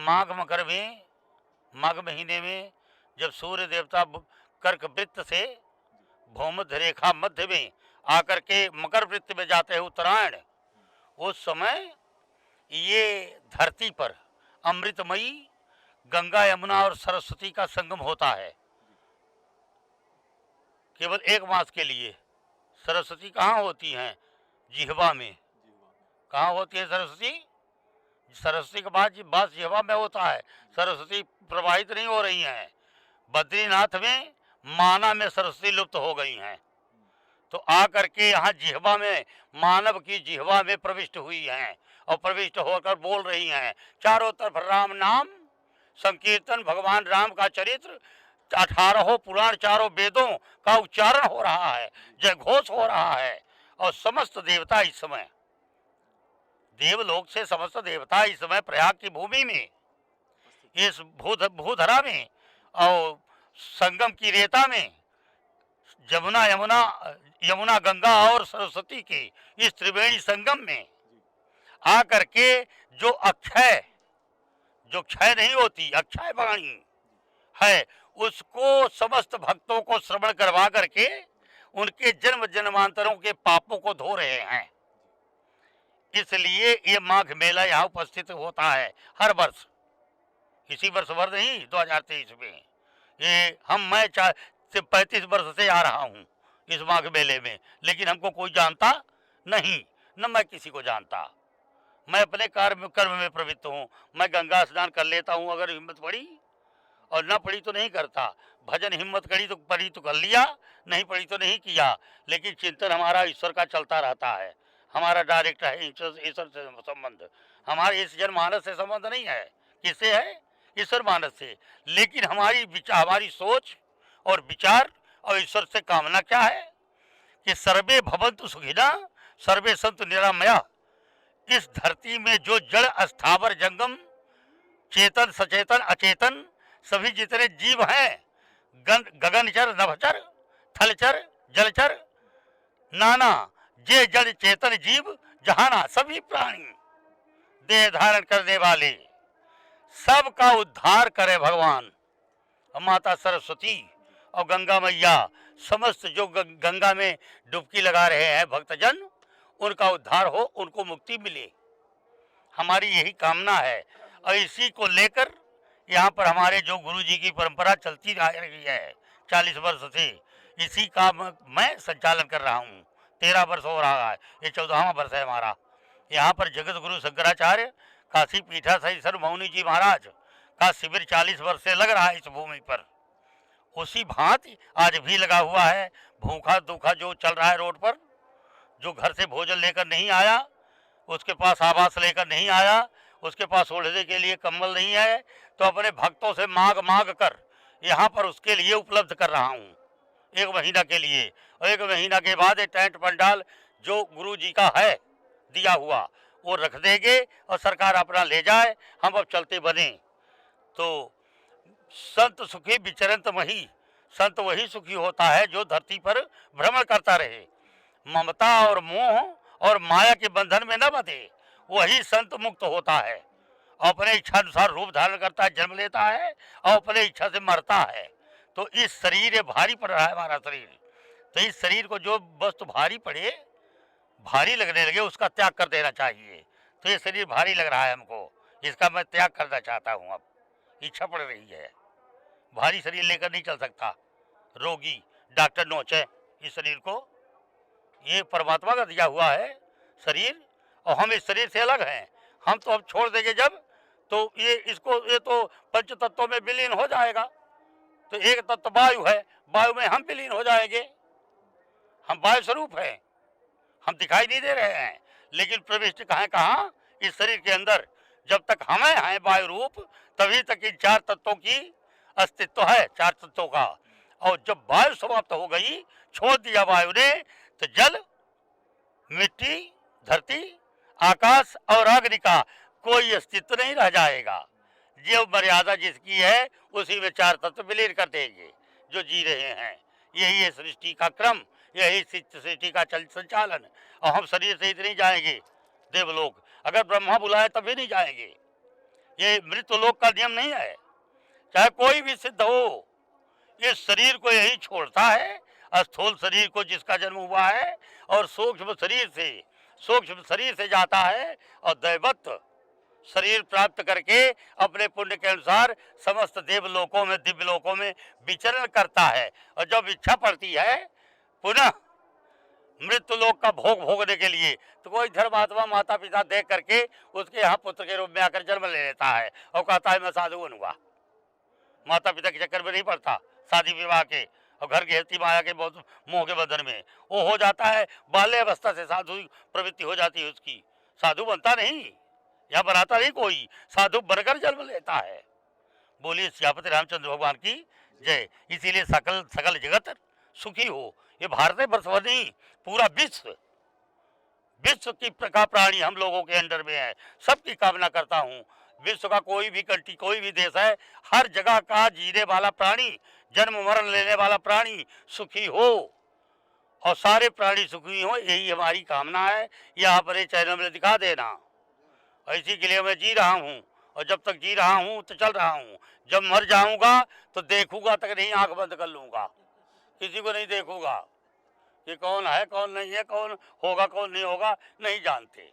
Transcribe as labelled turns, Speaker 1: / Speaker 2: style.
Speaker 1: माघ महीने में जब सूर्य देवता कर्क वृत्त से भूमध्य रेखा मध्य में आकर के मकर वृत्त में जाते हैं उत्तरायण, उस समय ये धरती पर अमृतमयी गंगा यमुना और सरस्वती का संगम होता है। केवल 1 मास के लिए। सरस्वती कहाँ होती हैं? जिह्वा में। कहाँ होती है सरस्वती? सरस्वती का बात जिह्वा में होता है। सरस्वती प्रवाहित नहीं हो रही हैं। बद्रीनाथ में माना में सरस्वती लुप्त हो गई हैं, तो आकर के यहाँ जिह्वा में, मानव की जिह्वा में प्रविष्ट हुई हैं और प्रविष्ट होकर बोल रही हैं। चारों तरफ राम नाम संकीर्तन, भगवान राम का चरित्र, 18 पुराण, चारों वेदों का उच्चारण हो रहा है, जय घोष हो रहा है। और समस्त देवता इस समय, देवलोक से समस्त देवता इस समय प्रयाग की भूमि में, इस भूधरा में और संगम की रेता में, यमुना गंगा और सरस्वती के इस त्रिवेणी संगम में आकर के जो क्षय नहीं होती, अक्षय वाणी है, उसको समस्त भक्तों को श्रवण करवा करके उनके जन्म जन्मांतरों के पापों को धो रहे हैं। इसलिए ये माघ मेला यहाँ उपस्थित होता है हर वर्ष। इसी वर्ष भर नहीं, 2023 में ये मैं 35 वर्ष से आ रहा हूँ इस माघ मेले में, लेकिन हमको कोई जानता नहीं, न मैं किसी को जानता। मैं अपने कर्म में प्रवृत्त हूँ। मैं गंगा स्नान कर लेता हूँ अगर हिम्मत पड़ी, और न पड़ी तो नहीं करता। भजन हिम्मत पड़ी तो कर लिया, नहीं पड़ी तो नहीं किया। लेकिन चिंतन हमारा ईश्वर का चलता रहता है। हमारा डायरेक्ट है ईश्वर से संबंध। हमारे इस जनमानस से संबंध नहीं है। किससे है? ईश्वर मानस से। लेकिन हमारी सोच और विचार और ईश्वर से कामना क्या है कि सर्वे भवन्तु सुखिनः सर्वे सन्तु निरामया। इस धरती में जो जड़, अस्थावर, जंगम, चेतन, सचेतन, अचेतन सभी जितने जीव हैं, गगनचर, नभचर, थलचर, जलचर, नाना जे जड़ चेतन जीव जहाना, सभी प्राणी देह धारण करने वाले, सबका उद्धार करे भगवान। माता सरस्वती और गंगा मैया, समस्त जो गंगा में डुबकी लगा रहे हैं भक्तजन, उनका उद्धार हो, उनको मुक्ति मिले, हमारी यही कामना है। और इसी को लेकर यहाँ पर हमारे जो गुरु जी की परंपरा चलती आ रही है 40 वर्ष से, इसी का मैं संचालन कर रहा हूँ। 13 वर्ष हो रहा है, ये 14वां वर्ष है हमारा। यहाँ पर जगत गुरु शंकराचार्य काशी पीठाधीश्वर मौनी जी महाराज का शिविर 40 वर्ष से लग रहा है इस भूमि पर। उसी भांति आज भी लगा हुआ है। भूखा दुखा जो चल रहा है रोड पर, जो घर से भोजन लेकर नहीं आया, उसके पास आवास लेकर नहीं आया, उसके पास ओढ़ने के लिए कंबल नहीं है, तो अपने भक्तों से मांग कर यहाँ पर उसके लिए उपलब्ध कर रहा हूँ 1 महीना के लिए। और 1 महीना के बाद ये टेंट पंडाल जो गुरु जी का है दिया हुआ, वो रख देंगे और सरकार अपना ले जाए, हम अब चलते बने। तो संत सुखी विचरंत मही, संत वही सुखी होता है जो धरती पर भ्रमण करता रहे, ममता और मोह और माया के बंधन में न बंधे, वही संत मुक्त होता है। अपने इच्छा अनुसार रूप धारण करता है, जन्म लेता है और अपने इच्छा से मरता है। तो इस शरीर ये भारी पड़ रहा है हमारा शरीर, तो इस शरीर को जो वस्तु भारी पड़े, भारी लगने लगे, उसका त्याग कर देना चाहिए। तो ये शरीर भारी लग रहा है हमको, इसका मैं त्याग करना चाहता हूँ। अब इच्छा पड़ रही है, भारी शरीर लेकर नहीं चल सकता। रोगी डॉक्टर नोचे इस शरीर को, ये परमात्मा का दिया हुआ है शरीर, और हम इस शरीर से अलग हैं। हम तो अब छोड़ देंगे जब, तो ये तो पंच तत्वों में विलीन हो जाएगा। तो एक तत्व वायु है, वायु में हम विलीन हो जाएंगे। हम वायु स्वरूप हैं, हम दिखाई नहीं दे रहे हैं, लेकिन प्रविष्ट कहाँ इस शरीर के अंदर। जब तक हमें हैं वायु रूप, तभी तक इन 4 तत्वों की अस्तित्व है, 4 तत्वों का। और जब वायु समाप्त हो गई, छोड़ दिया वायु ने, तो जल, मिट्टी, धरती, आकाश और अग्नि का कोई अस्तित्व नहीं रह जाएगा। जो मर्यादा जिसकी है उसी में 4 तत्व विलीन कर देंगे जो जी रहे हैं। यही है सृष्टि का क्रम, यही सृष्टि का संचालन। और हम शरीर से नहीं जाएंगे देवलोक, अगर ब्रह्मा बुलाए तभी नहीं जाएंगे। ये मृत्युलोक का नियम नहीं है। चाहे कोई भी सिद्ध हो, इस शरीर को यही छोड़ता है, स्थूल शरीर को जिसका जन्म हुआ है, और सूक्ष्म शरीर से जाता है और दैवत्व शरीर प्राप्त करके अपने पुण्य के अनुसार समस्त देवलोकों में, दिव्य लोकों में विचरण करता है। और जब इच्छा पड़ती है पुनः मृत्यु लोक का भोग भोगने के लिए, तो कोई धर्मात्मा माता पिता देख करके उसके यहाँ पुत्र के रूप में आकर जन्म ले लेता है और कहता है मैं साधु बनूंगा। माता पिता के चक्कर में नहीं पड़ता, शादी विवाह के और घर गृहस्थी माया के बहुत मोह के बंधन में वो हो जाता है। बाल्य अवस्था से साधु प्रवृत्ति हो जाती है उसकी, साधु बनता नहीं, यहाँ बनाता नहीं कोई, साधु बनकर जन्म लेता है। बोलिए सियापति रामचंद्र भगवान की जय। इसीलिए सकल जगत सुखी हो। ये भारत वर्ष भर नहीं, पूरा विश्व की प्रकार प्राणी हम लोगों के अंडर में है। सबकी कामना करता हूँ, विश्व का कोई भी कंट्री, कोई भी देश है, हर जगह का जीने वाला प्राणी, जन्म मरण लेने वाला प्राणी सुखी हो और सारे प्राणी सुखी हो, यही हमारी कामना है। यह अपने चैनल में दिखा देना। इसी के लिए मैं जी रहा हूँ, और जब तक जी रहा हूँ तो चल रहा हूँ। जब मर जाऊंगा तो देखूंगा तक नहीं, आंख बंद कर लूंगा, किसी को नहीं देखूंगा कि कौन है कौन नहीं है, कौन होगा कौन नहीं होगा, नहीं जानते।